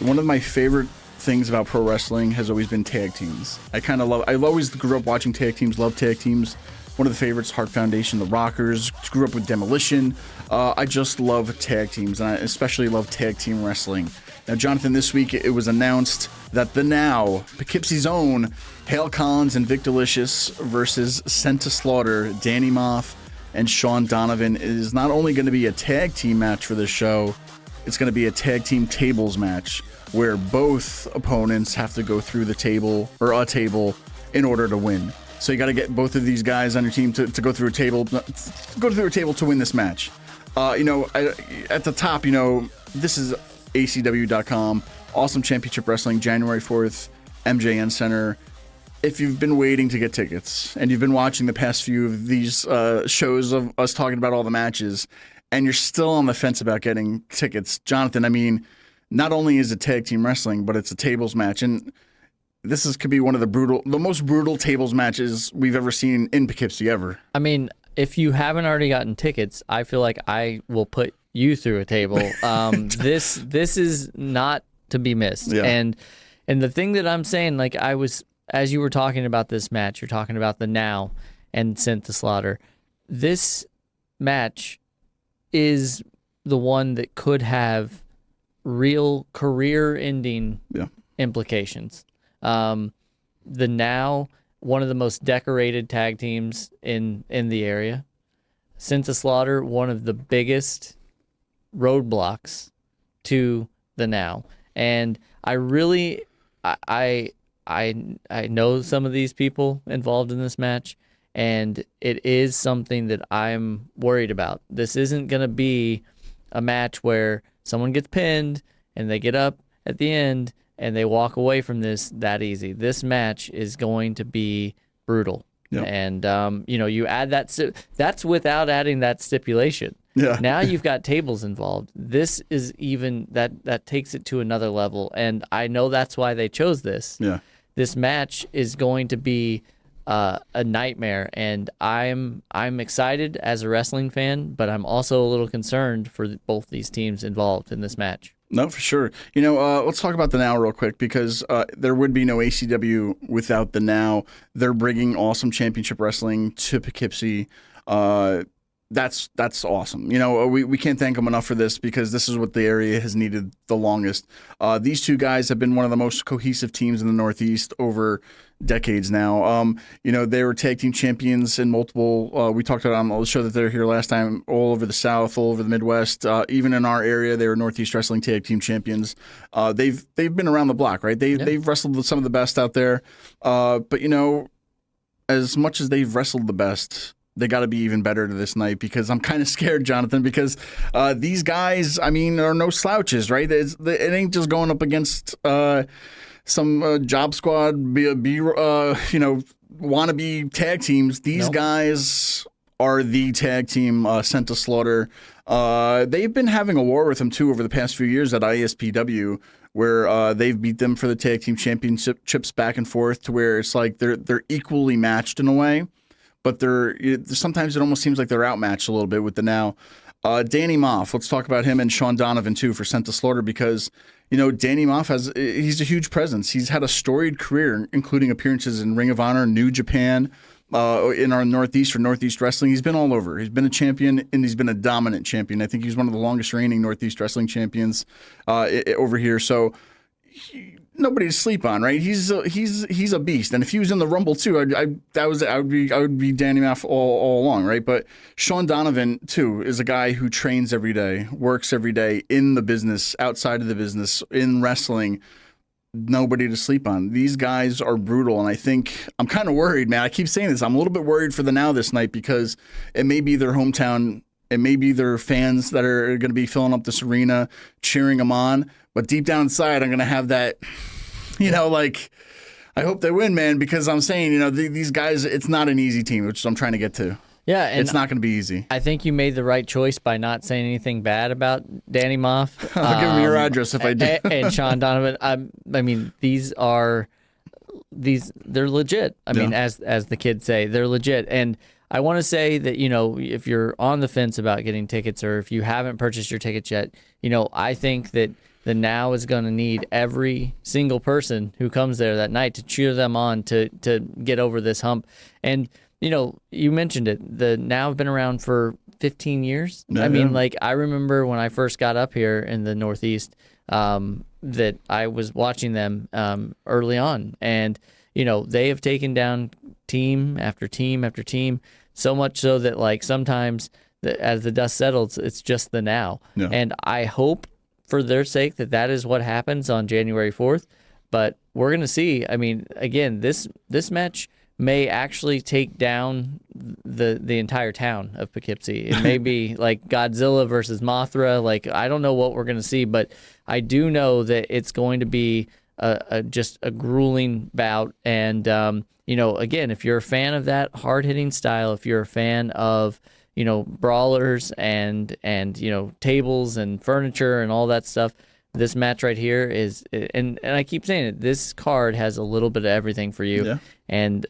one of my favorite things about pro wrestling has always been tag teams. I've always grew up watching tag teams, love tag teams. One of the favorites, Heart Foundation, the Rockers, grew up with Demolition. I just love tag teams, and I especially love tag team wrestling. Now, Jonathan, this week it was announced that the NOW, Poughkeepsie's own, Hale Collins and Vic Delicious versus Sent2Slaughter, Danny Moff and Sean Donovan is not only going to be a tag team match for this show, it's going to be a tag team tables match where both opponents have to go through the table or a table in order to win. So you got to get both of these guys on your team to go through a table to win this match. At the top, this is ACW.com, Awesome Championship Wrestling, January 4th, MJN Center. If you've been waiting to get tickets and you've been watching the past few of these shows of us talking about all the matches and you're still on the fence about getting tickets, Jonathan, I mean, not only is it tag team wrestling, but it's a tables match. And could be one of the most brutal tables matches we've ever seen in Poughkeepsie ever. I mean, if you haven't already gotten tickets, I feel like I will put you through a table. This is not to be missed. Yeah. And the thing that I'm saying, like as you were talking about this match, you're talking about the NOW and Sent2Slaughter. This match is the one that could have real career-ending implications. The NOW, one of the most decorated tag teams in the area. Sent2Slaughter, one of the biggest roadblocks to the NOW. And I really, I know some of these people involved in this match, and it is something that I'm worried about. This isn't going to be a match where someone gets pinned and they get up at the end and they walk away from this that easy. This match is going to be brutal. Yep. And, you add that's without adding that stipulation. Yeah. Now you've got tables involved. This is even, that takes it to another level. And I know that's why they chose this. Yeah. This match is going to be a nightmare. And I'm excited as a wrestling fan, but I'm also a little concerned for both these teams involved in this match. No, for sure. Let's talk about the NOW real quick because there would be no ACW without the NOW. They're bringing Awesome Championship Wrestling to Poughkeepsie. That's awesome. We can't thank them enough for this because this is what the area has needed the longest. These two guys have been one of the most cohesive teams in the Northeast over decades now. They were tag team champions in multiple. We talked about on the show that they were here last time, all over the South, all over the Midwest. Even in our area, they were Northeast Wrestling tag team champions. They've been around the block, right? They've wrestled with some of the best out there. But as much as they've wrestled the best, they got to be even better to this night because I'm kind of scared, Jonathan, because these guys, are no slouches, right? It ain't just going up against some job squad, wannabe tag teams. These guys are the tag team Sent2Slaughter. They've been having a war with them, too, over the past few years at ISPW, where they've beat them for the tag team championships back and forth to where it's like they're equally matched in a way. But sometimes it almost seems like they're outmatched a little bit with the NOW. Danny Moff, let's talk about him and Sean Donovan, too, for Sent2Slaughter because, Danny Moff he's a huge presence. He's had a storied career, including appearances in Ring of Honor, New Japan, in our Northeast for Northeast Wrestling. He's been all over. He's been a champion, and he's been a dominant champion. I think he's one of the longest reigning Northeast Wrestling champions over here. So nobody to sleep on, right? He's a beast, and if he was in the Rumble too, I would be Danny Moff all along, right? But Sean Donovan too is a guy who trains every day, works every day in the business, outside of the business, in wrestling. Nobody to sleep on. These guys are brutal, and I think I'm kind of worried, man. I keep saying this. I'm a little bit worried for the NOW this night because it may be their hometown. It may be their fans that are going to be filling up this arena, cheering them on. But deep down inside, I'm going to have that, I hope they win, man, because I'm saying, these guys, it's not an easy team, which I'm trying to get to. Yeah, and it's not going to be easy. I think you made the right choice by not saying anything bad about Danny Moff. I'll give him your address if I do. And Sean Donovan. I mean, they're legit. I mean, as the kids say, they're legit. And I want to say that, if you're on the fence about getting tickets or if you haven't purchased your tickets yet, I think that the Now is going to need every single person who comes there that night to cheer them on to get over this hump. And, you mentioned it. The Now have been around for 15 years. Yeah, I mean, I remember when I first got up here in the Northeast, that I was watching them early on. And, they have taken down team after team after team, so much so that, sometimes as the dust settles, it's just the Now. Yeah. And I hope for their sake that is what happens on January 4th. But we're going to see. I mean, again, this match may actually take down the entire town of Poughkeepsie. It may be like Godzilla versus Mothra. I don't know what we're going to see, but I do know that it's going to be just a grueling bout. And, again, if you're a fan of that hard-hitting style, if you're a fan of, brawlers and tables and furniture and all that stuff, this match right here is, and I keep saying it, this card has a little bit of everything for you. Yeah. And,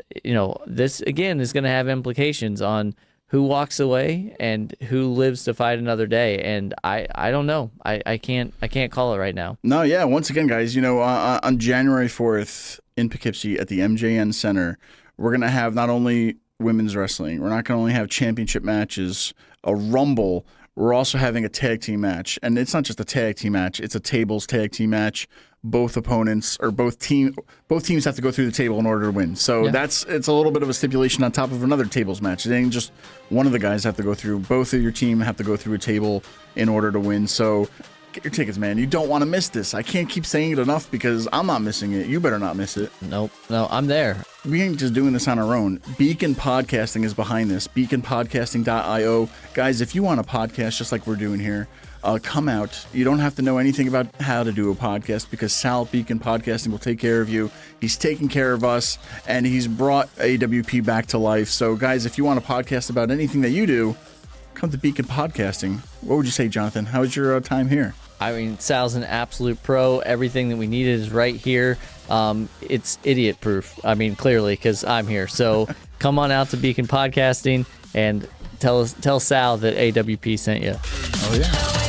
this, again, is going to have implications on who walks away and who lives to fight another day. And I don't know. I can't call it right now. No, yeah. Once again, guys, on January 4th in Poughkeepsie at the MJN Center, we're going to have not only women's wrestling, we're not going to only have championship matches, a rumble. We're also having a tag team match, and it's not just a tag team match; it's a tables tag team match. Both opponents or both teams have to go through the table in order to win. So it's a little bit of a stipulation on top of another tables match. It ain't just one of the guys have to go through. Both of your team have to go through a table in order to win. So get your tickets, man. You don't want to miss this. I can't keep saying it enough because I'm not missing it. You better not miss it. Nope. No, I'm there. We ain't just doing this on our own. Beacon Podcasting is behind this. BeaconPodcasting.io. Guys, if you want a podcast just like we're doing here, come out. You don't have to know anything about how to do a podcast because Sal at Beacon Podcasting will take care of you. He's taking care of us, and he's brought AWP back to life. So, guys, if you want a podcast about anything that you do, come to Beacon Podcasting. What would you say, Jonathan? How was your time here? I mean, Sal's an absolute pro. Everything that we needed is right here. It's idiot proof. I mean, clearly, because I'm here. So come on out to Beacon Podcasting and tell Sal that AWP sent you. Oh, yeah.